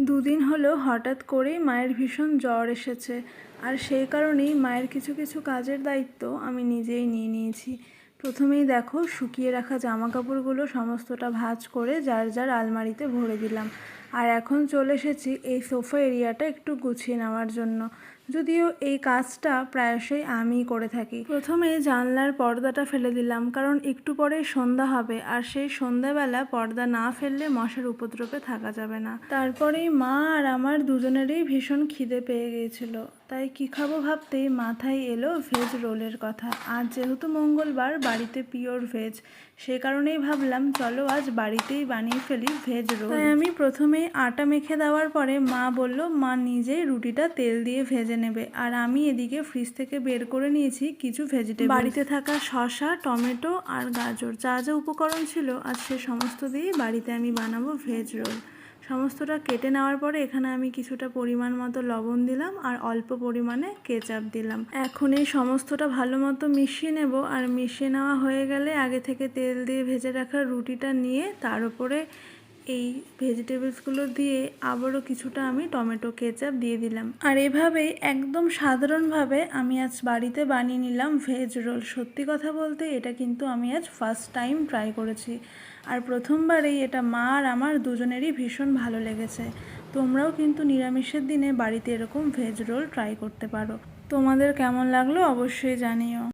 দুদিন হলো হঠাৎ করেই মায়ের ভীষণ জ্বর এসেছে, আর সেই কারণেই মায়ের কিছু কিছু কাজের দায়িত্ব আমি নিজেই নিয়ে নিয়েছি। প্রথমেই দেখো, শুকিয়ে রাখা জামা কাপড়গুলো সমস্তটা ভাঁজ করে যার যার আলমারিতে ভরে দিলাম। আর এখন চলে এসেছি এই সোফা এরিয়াটা একটু গুছিয়ে নেওয়ার জন্য, যদিও এই কাজটা প্রায়শই আমিই করে থাকি। প্রথমে জানলার পর্দাটা ফেলে দিলাম, কারণ একটু পরেই সন্ধ্যা হবে, আর সেই সন্ধ্যাবেলা পর্দা না ফেললে মশার উপদ্রবে থাকা যাবে না। তারপরেই মা আর আমার দুজনেরই ভীষণ খিদে পেয়ে গিয়েছিল, তাই কী খাবো ভাবতেই মাথায় এলো ভেজ রোলের কথা। আজ যেহেতু মঙ্গলবার, বাড়িতে পিওর ভেজ, সে কারণেই ভাবলাম চলো আজ বাড়িতেই বানিয়ে ফেলি ভেজ রোল। তাই আমি প্রথমেই আটা মেখে দেওয়ার পরে মা বলল মা নিজেই রুটিটা তেল দিয়ে ভেজে নেবে, আর আমি এদিকে ফ্রিজ থেকে বের করে নিয়েছি কিছু ভেজিটেবল। বাড়িতে থাকা শসা, টমেটো আর গাজর, যা যা উপকরণ ছিল আজ সে সমস্ত দিয়েই বাড়িতে আমি বানাবো ভেজ রোল। সমস্তটা কেটে নেওয়ার পরে এখানে আমি কিছুটা পরিমাণ মতো লবণ দিলাম আর অল্প পরিমাণে কেচাপ দিলাম। এখন এই সমস্তটা ভালো মতো মিশিয়ে নেব, আর মিশিয়ে নেওয়া হয়ে গেলে আগে থেকে তেল দিয়ে ভেজে রাখা রুটিটা নিয়ে তার উপরে এই ভেজিটেবলসগুলো দিয়ে আবারও কিছুটা আমি টমেটো কেচাপ দিয়ে দিলাম। আর এভাবেই একদম সাধারণভাবে আমি আজ বাড়িতে বানিয়ে নিলাম ভেজ রোল। সত্যি কথা বলতে এটা কিন্তু আমি আজ ফার্স্ট টাইম ট্রাই করেছি, আর প্রথমবারেই এটা মা আর আমার দুজনেরই ভীষণ ভালো লেগেছে। তোমরাও কিন্তু নিরামিষের দিনে বাড়িতে এরকম ভেজ রোল ট্রাই করতে পারো। তোমাদের কেমন লাগলো অবশ্যই জানিও।